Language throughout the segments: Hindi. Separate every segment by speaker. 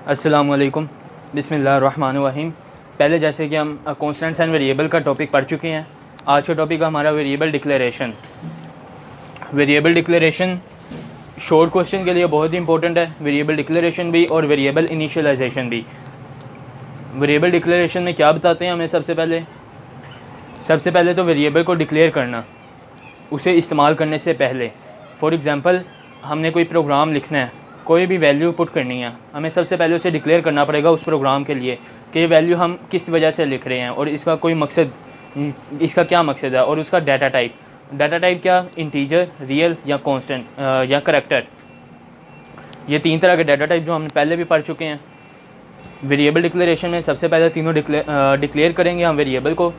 Speaker 1: अस्सलामुअलैकुम, बिस्मिल्लाहिर्रहमानिर्रहीम। पहले जैसे कि हम कॉन्स्टेंट्स एंड वेरिएबल का टॉपिक पढ़ चुके हैं, आज का टॉपिक हमारा variable declaration. Variable declaration short question के लिए बहुत ही इंपॉर्टेंट है, वेरिएबल डिक्लेरेशन भी और वेरिएबल इनिशियलाइजेशन भी। वेरिएबल डिक्लेरेशन में क्या बताते हैं हमें? सबसे पहले तो वेरिएबल को डिक्लेयर करना, उसे इस्तेमाल करने से पहले। फॉर एग्ज़ाम्पल, हमने कोई प्रोग्राम लिखना है, कोई भी वैल्यू पुट करनी है, हमें सबसे पहले उसे डिक्लेयर करना पड़ेगा उस प्रोग्राम के लिए कि ये वैल्यू हम किस वजह से लिख रहे हैं और इसका कोई मकसद, इसका क्या मकसद है। और उसका डाटा टाइप क्या? इंटीजर, रियल या कांस्टेंट या करैक्टर। ये तीन तरह के डाटा टाइप जो हमने पहले भी पढ़ चुके हैं। वेरिएबल डिक्लेरेशन में सबसे पहले तीनों डिक्लेयर करेंगे हम वेरिएबल को।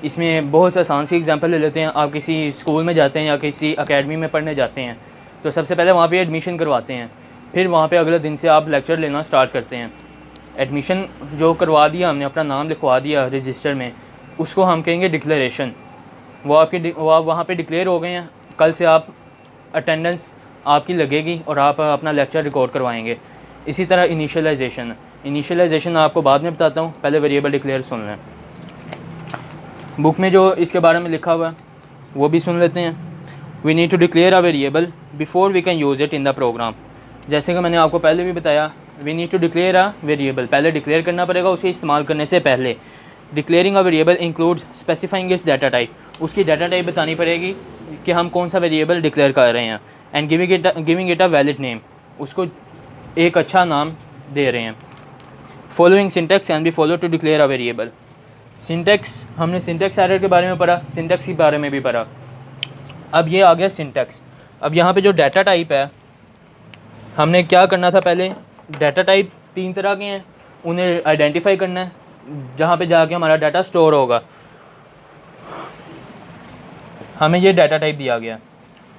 Speaker 1: इसमें बहुत आसान सी एग्जांपल ले लेते हैं। आप किसी स्कूल में जाते हैं या किसी एकेडमी में पढ़ने जाते हैं, तो सबसे पहले वहाँ पे एडमिशन करवाते हैं, फिर वहाँ पे अगले दिन से आप लेक्चर लेना स्टार्ट करते हैं। एडमिशन जो करवा दिया हमने, अपना नाम लिखवा दिया रजिस्टर में, उसको हम कहेंगे डिक्लेरेशन। वो आप वहाँ पे डिक्लेयर हो गए हैं। कल से आप अटेंडेंस आपकी लगेगी और आप अपना लेक्चर रिकॉर्ड करवाएंगे। इसी तरह इनिशियलाइजेशन आपको बाद में बताता हूँ, पहले वेरिएबल डिक्लेयर सुन लें। बुक में जो इसके बारे में लिखा हुआ है वो भी सुन लेते हैं। We need to declare a variable before we can use it in the program. जैसे कि मैंने आपको पहले भी बताया, we need to declare a variable, पहले डिक्लेयर करना पड़ेगा उसे इस्तेमाल करने से पहले। Declaring a variable include specifying its data type, उसकी डाटा टाइप बतानी पड़ेगी कि हम कौन सा वेरिएबल डिक्लेयर कर रहे हैं। And giving it a valid name, उसको एक अच्छा नाम दे रहे हैं। Following syntax can be follow to declare a variable. Syntax, हमने सिंटेक्स एरर के बारे में पढ़ा, सिंटेक्स के बारे में भी पढ़ा। अब ये आ गया सिंटेक्स। अब यहाँ पे जो डाटा टाइप है, हमने क्या करना था? पहले डाटा टाइप तीन तरह के हैं, उन्हें आइडेंटिफाई करना है जहाँ पे जाके हमारा डाटा स्टोर होगा। हमें ये डाटा टाइप दिया गया,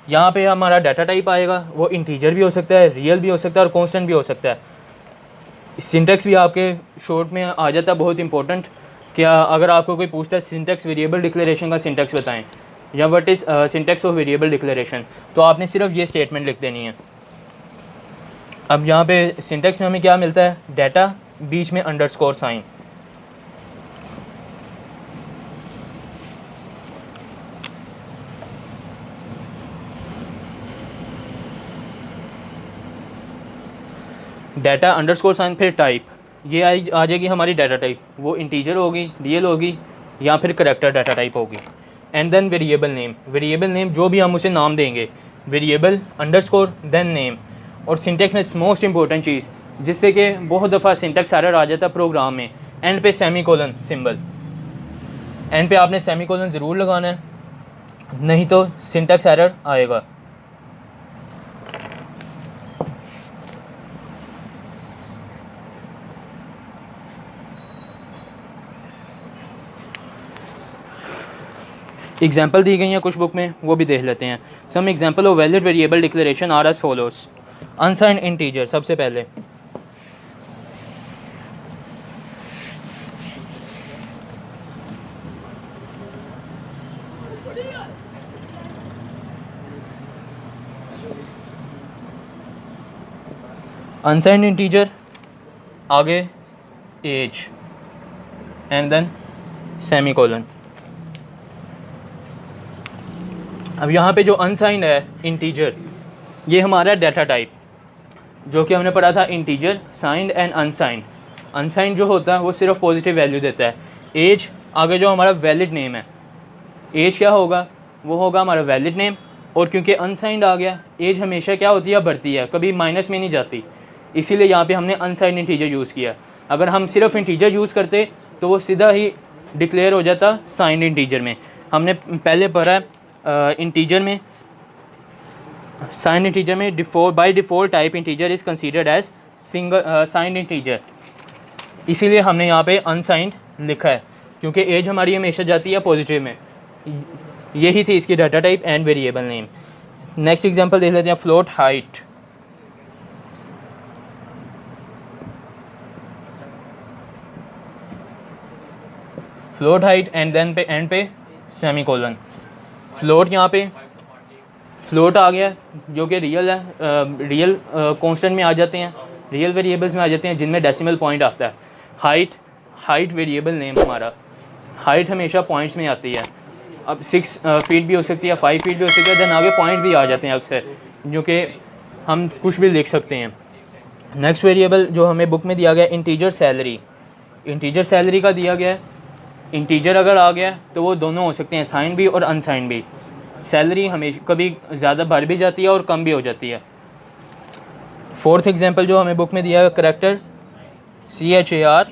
Speaker 1: यहाँ पे हमारा डाटा टाइप आएगा, वो इंटीजर भी हो सकता है, रियल भी हो सकता है और कांस्टेंट भी हो सकता है। सिंटेक्स भी आपके शॉर्ट में आ जाता है, बहुत इंपॉर्टेंट। क्या अगर आपको कोई पूछता है सिंटेक्स वेरिएबल डिक्लेरेशन का सिंटेक्स बताएं या what is syntax of variable declaration, तो आपने सिर्फ ये स्टेटमेंट लिख देनी है। अब यहाँ पे सिंटेक्स में हमें क्या मिलता है? डाटा, बीच में underscore sign. Data underscore sign, फिर टाइप। ये आ जाएगी हमारी डाटा टाइप, वो इंटीजर होगी, रियल होगी या फिर करैक्टर डाटा टाइप होगी। एंड देन वेरिएबल नेम जो भी हम उसे नाम देंगे, वेरिएबल अंडरस्कोर देन नेम। और सिंटेक्स में मोस्ट इंपॉर्टेंट चीज़, जिससे कि बहुत दफ़ा सिंटेक्स एरर आ जाता है प्रोग्राम में, एंड पे सेमीकोलन सिंबल। एंड पे आपने सेमीकोलन ज़रूर लगाना है, नहीं तो सिंटेक्स एरर आएगा। एग्जाम्पल दी गई हैं कुछ बुक में, वो भी देख लेते हैं। Some example of valid variable declaration are as follows. Unsigned integer, सबसे पहले अनसाइंड इंटीजर, आगे एज एंड देन सेमीकोलन। अब यहाँ पे जो अनसाइंड है इंटीजर, ये हमारा डाटा टाइप जो कि हमने पढ़ा था, integer, signed and unsigned. Unsigned जो होता है वो सिर्फ पॉजिटिव वैल्यू देता है। एज, आगे जो हमारा वैलिड नेम है, एज क्या होगा? वो होगा हमारा वैलिड नेम। और क्योंकि अनसाइंड आ गया, एज हमेशा क्या होती है? बढ़ती है, कभी माइनस में नहीं जाती, इसीलिए यहाँ पे हमने अनसाइंड इंटीजर यूज़ किया। अगर हम सिर्फ इंटीजर यूज़ करते तो वो सीधा ही डिक्लेयर हो जाता साइंड इंटीजर में। हमने पहले पढ़ा इंटीजर में, साइंड इंटीजर में by default type integer is considered as single signed integer, इसीलिए हमने यहाँ पे अनसाइंड लिखा है, क्योंकि एज हमारी हमेशा जाती है पॉजिटिव में। यही थी इसकी data type and variable name. Next example देख लेते हैं, float height. Float height and then पे एंड पे सेमीकोलन। फ्लोट, यहाँ पे फ्लोट आ गया जो कि रियल है, रियल कांस्टेंट में आ जाते हैं। रियल वेरिएबल्स में आ जाते हैं जिनमें डेसिमल पॉइंट आता है। हाइट वेरिएबल नेम हमारा, हाइट हमेशा पॉइंट्स में आती है। अब 6 फीट भी हो सकती है, 5 फीट भी हो सकती है, देन आगे पॉइंट भी आ जाते हैं अक्सर, जो कि हम कुछ भी लिख सकते हैं। नेक्स्ट वेरिएबल जो हमें बुक में दिया गया है इंटीजर सैलरी, इंटीजर सैलरी का दिया गया है। इंटीजर अगर आ गया तो वो दोनों हो सकते हैं, साइन भी और अनसाइन भी। सैलरी हमेशा कभी ज़्यादा बढ़ भी जाती है और कम भी हो जाती है। फोर्थ एग्जांपल जो हमें बुक में दिया है character CHAR,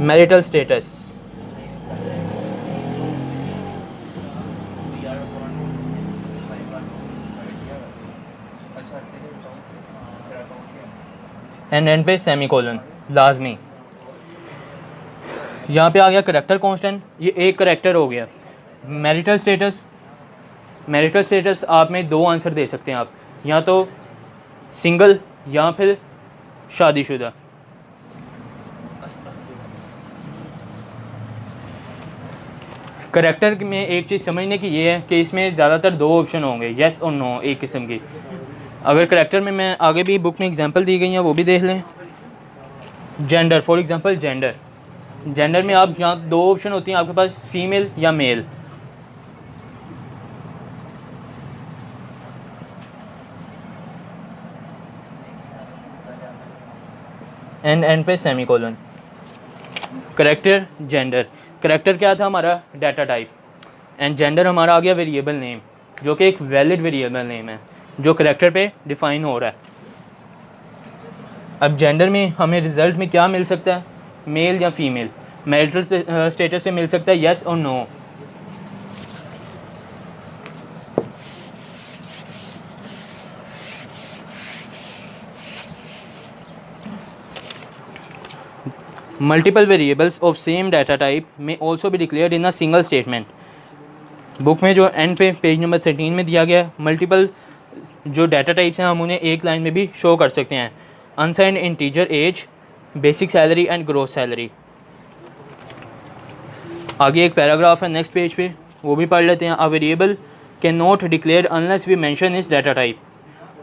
Speaker 1: marital status. And पे सेमीकोलन लाजमी। यहाँ पे आ गया करैक्टर कांस्टेंट, ये एक करैक्टर हो गया। मैरिटल स्टेटस, मैरिटल स्टेटस आप में दो आंसर दे सकते हैं आप, या तो सिंगल या फिर शादीशुदा। करैक्टर में एक चीज़ समझने की ये है कि इसमें ज़्यादातर दो ऑप्शन होंगे, येस और नो, एक किस्म की। अगर करैक्टर में मैं आगे भी बुक में एग्जांपल दी गई हैं वो भी देख लें। जेंडर, फॉर एग्जांपल जेंडर में आप यहाँ दो ऑप्शन होती हैं आपके पास, फीमेल या मेल। एंड पे सेमीकोलन। करैक्टर जेंडर, करैक्टर क्या था हमारा, डाटा टाइप, एंड जेंडर हमारा आ गया वेरिएबल नेम, जो कि एक वैलिड वेरिएबल नेम है जो करैक्टर पे डिफ़ाइन हो रहा है। अब जेंडर में हमें रिज़ल्ट में क्या मिल सकता है, मेल या फीमेल। मैरिटल स्टेटस से मिल सकता है येस और no. Multiple variables of same data type में ऑल्सो भी declared in a single statement. Book में जो एंड पे पेज नंबर 13 में दिया गया है, मल्टीपल जो डाटा टाइप्स हैं हम उन्हें एक लाइन में भी शो कर सकते हैं। Unsigned integer age, basic salary and gross salary. आगे एक पैराग्राफ है नेक्स्ट पेज पे, वो भी पढ़ लेते हैं। A variable can not declare unless we mention its data type.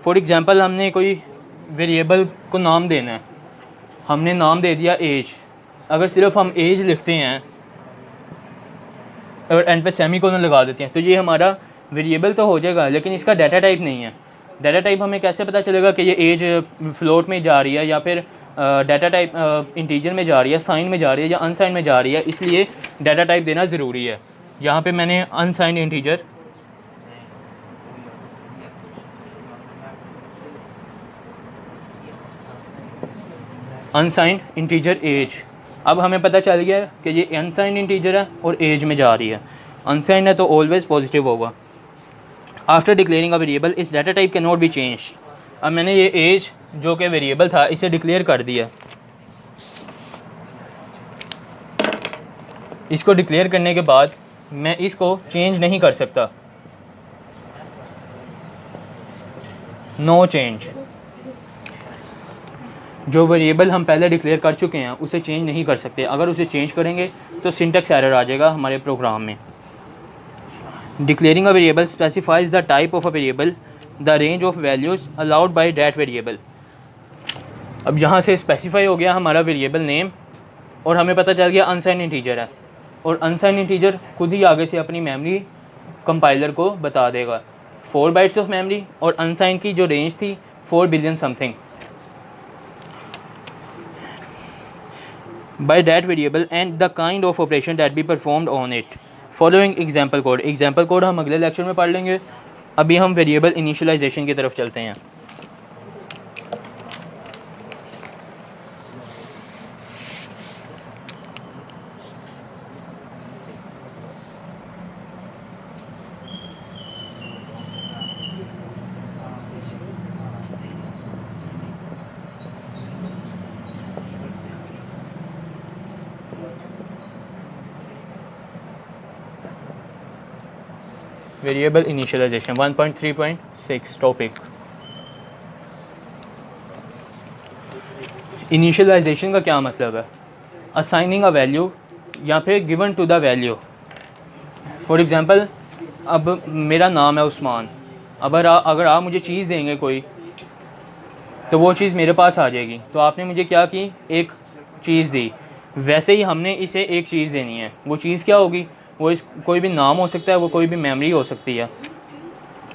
Speaker 1: For example हमने कोई वेरिएबल को नाम देना है, हमने नाम दे दिया एज। अगर सिर्फ हम एज लिखते हैं और एंड पे सेमीकोलन लगा देते हैं तो ये हमारा वेरिएबल तो हो जाएगा, लेकिन इसका डाटा टाइप नहीं है। डाटा टाइप हमें कैसे पता चलेगा कि ये एज फ्लोट में जा रही है या फिर डाटा टाइप इंटीजर में जा रही है, साइन में जा रही है या अनसाइन में जा रही है। इसलिए डाटा टाइप देना ज़रूरी है। यहाँ पे मैंने unsigned integer, unsigned integer age. अब हमें पता चल गया कि ये अनसाइंड इंटीजर है और एज में जा रही है। अनसाइंड है तो ऑलवेज पॉजिटिव होगा। आफ्टर डिक्लेयरिंग अ वेरिएबल इस data type can not be changed. अब मैंने ये एज जो कि वेरिएबल था इसे डिक्लेयर कर दिया। इसको डिक्लेयर करने के बाद मैं इसको चेंज नहीं कर सकता, नो चेंज। जो वेरिएबल हम पहले डिक्लेयर कर चुके हैं उसे चेंज नहीं कर सकते। अगर उसे चेंज करेंगे तो सिंटैक्स एरर आ जाएगा हमारे प्रोग्राम में। Declaring a variable specifies the type of a variable, the range of values allowed by that variable. अब यहाँ से स्पेसिफाई हो गया हमारा वेरिएबल नेम और हमें पता चल गया अनसाइंड इंटीजर है, और अनसाइंड इंटीजर खुद ही आगे से अपनी मेमोरी कंपाइलर को बता देगा 4 बाइट्स ऑफ मेमोरी, और अनसाइंड की जो रेंज थी 4 billion something. by that variable and the kind of operation that be performed on it following example code। Example code हम अगले लेक्चर में पढ़ लेंगे। अभी हम वेरिएबल इनिशियलाइजेशन की तरफ चलते हैं। Variable initialisation 1.3.6 topic. इनिशियलाइजेशन का क्या मतलब है, असाइनिंग अ वैल्यू या फिर given to the value. For example अब मेरा नाम है उस्मान, अगर आप मुझे चीज़ देंगे कोई, तो वो चीज़ मेरे पास आ जाएगी। तो आपने मुझे क्या की, एक चीज़ दी, वैसे ही हमने इसे एक चीज़ देनी है। वो चीज़ क्या होगी, वो इस कोई भी नाम हो सकता है, वो कोई भी मेमोरी हो सकती है।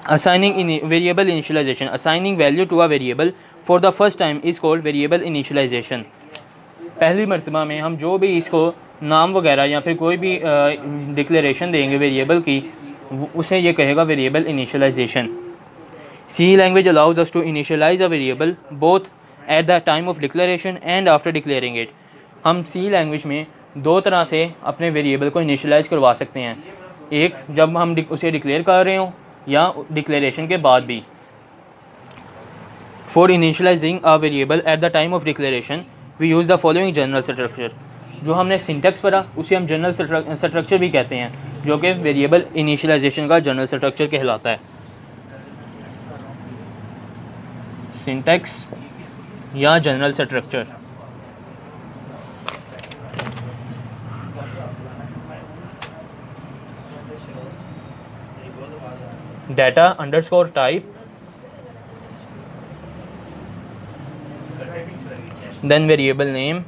Speaker 1: Assigning variable initialisation, assigning value to a variable for the first time is called variable initialisation. पहली मरतबा में हम जो भी इसको नाम वगैरह या फिर कोई भी डिक्लेरेशन देंगे वेरिएबल की, उसे ये कहेगा variable initialisation. C language allows us to initialise a variable both at the time of declaration and after declaring it. हम सी लैंग्वेज में दो तरह से अपने वेरिएबल को इनिशियलाइज करवा सकते हैं, एक जब हम उसे डिक्लेयर कर रहे हों या डिक्लेरेशन के बाद भी। For initialising a variable at the time of declaration we use the following general structure. जो हमने सिंटेक्स पढ़ा उसे हम जनरल स्ट्रक्चर भी कहते हैं, जो कि वेरिएबल इनिशियलाइजेशन का जनरल स्ट्रक्चर कहलाता है। सिंटेक्स या general structure. Data underscore type, then variable name,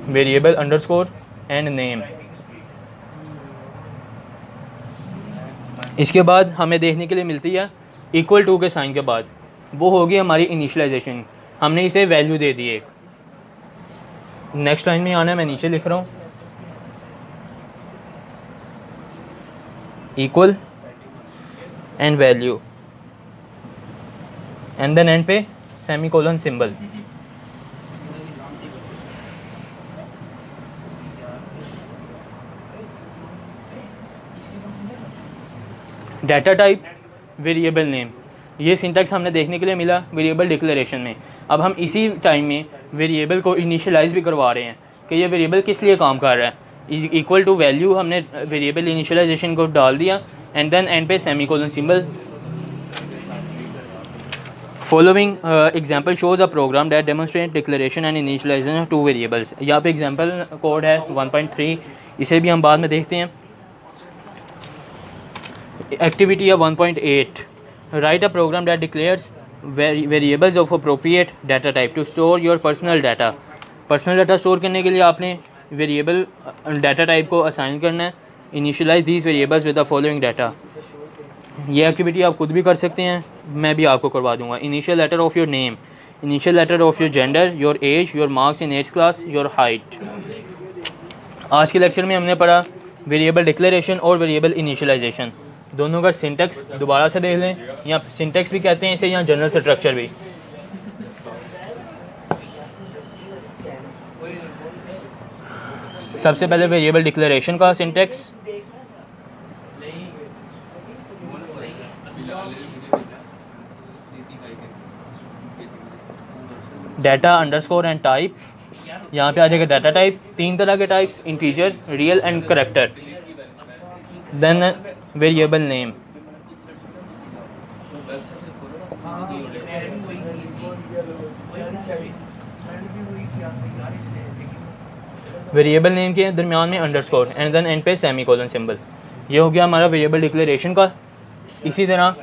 Speaker 1: variable underscore and name। इसके बाद हमें देखने के लिए मिलती है इक्वल टू के साइन के बाद, वो होगी हमारी इनिशियलाइजेशन। हमने इसे वैल्यू दे दी एक। नेक्स्ट लाइन में आना है, मैं नीचे लिख रहा हूँ equal and value and then and पे semicolon symbol. Data type, variable name, ये सिंटैक्स हमने देखने के लिए मिला वेरिएबल डिक्लेरेशन में। अब हम इसी टाइम में वेरिएबल को इनिशियलाइज भी करवा रहे हैं कि ये वेरिएबल किस लिए काम कर रहा है। इक्वल टू वैल्यू हमने वेरिएबल इनिशियलाइजेशन को डाल दिया एंड देन एंड पे semicolon symbol. Following example shows a program that demonstrate declaration and initialisation to variables. यहाँ पे एग्जाम्पल कोड है 1.3, इसे भी हम बाद में देखते हैं। एक्टिविटी है 1.8, write a program that declares variables of appropriate data type to store your personal data. Personal data store करने के लिए आपने वेरिएबल डाटा टाइप को असाइन करना है। Initialise these variables with the following data. ये एक्टिविटी आप खुद भी कर सकते हैं, मैं भी आपको करवा दूंगा। Initial letter of your name, initial letter of your gender, your age, your marks in age class, your height. आज के लेक्चर में हमने पढ़ा वेरिएबल डिक्लेरेशन और वेरिएबल इनिशियलाइजेशन। दोनों का सिंटेक्स दोबारा से देख लें, या सिंटेक्स भी कहते हैं इसे, या जनरल स्ट्रक्चर भी। सबसे पहले वेरिएबल डिक्लेरेशन का syntax, data underscore and type. यहाँ पे आ जाएगा डाटा टाइप, तीन तरह के types, integer, real and character. Then variable name, variable name के दरमियान में अंडरस्कोर एंड देन एंड पे सेमीकोलन सिंबल। ये हो गया हमारा वेरिएबल डिक्लेरेशन का। इसी तरह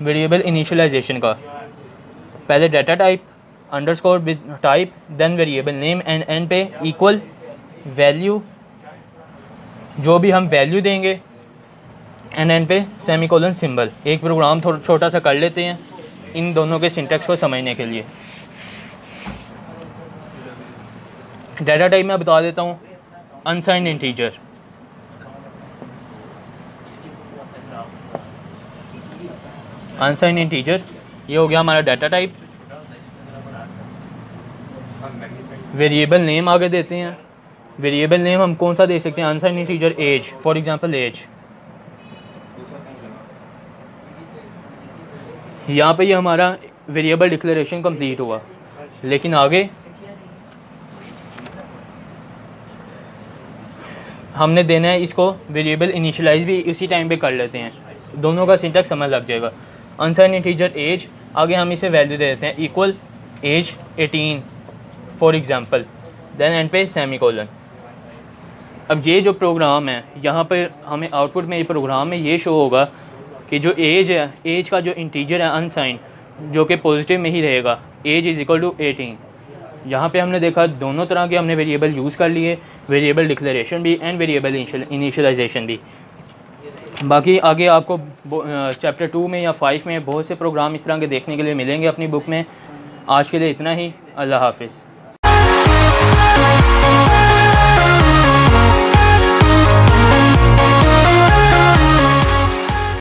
Speaker 1: वेरिएबल इनिशियलाइजेशन का, पहले data type underscore with type, then variable name and end पे इक्वल वैल्यू, जो भी हम वैल्यू देंगे, एंड एंड पे सेमीकोलन सिंबल। एक प्रोग्राम थोड़ा छोटा सा कर लेते हैं इन दोनों के सिंटेक्स को समझने के लिए। डाटा टाइप मैं बता देता हूँ, अनसाइंड इंटीजर। अनसाइंड इंटीजर ये हो गया हमारा डाटा टाइप। वेरिएबल नेम आगे देते हैं। वेरिएबल नेम हम कौन सा दे सकते हैं, unsigned integer age, for example age. यहाँ पे ये हमारा वेरिएबल डिक्लेरेशन कंप्लीट हुआ, लेकिन आगे हमने देना है इसको वेरिएबल इनिशियलाइज भी इसी टाइम पे कर लेते हैं, दोनों का सिंटैक्स समझ लग जाएगा। अनसाइंड इंटीजर एज, आगे हम इसे वैल्यू दे देते हैं equal age 18 for example, then and पे सेमीकोलन। अब ये जो प्रोग्राम है यहाँ पर हमें आउटपुट में, ये प्रोग्राम में ये शो होगा कि जो एज है, एज का जो इंटीजर है अनसाइन, जो कि पॉजिटिव में ही रहेगा, एज इज़ इक्वल टू 18। यहाँ पे हमने देखा दोनों तरह के हमने वेरिएबल यूज़ कर लिए, वेरिएबल डिक्लेरेशन भी एंड वेरिएबल इनिशियलाइजेशन भी। बाकी आगे आपको चैप्टर 2 में या 5 में बहुत से प्रोग्राम इस तरह के देखने के लिए मिलेंगे अपनी बुक में। आज के लिए इतना ही। अल्लाह हाफिज़।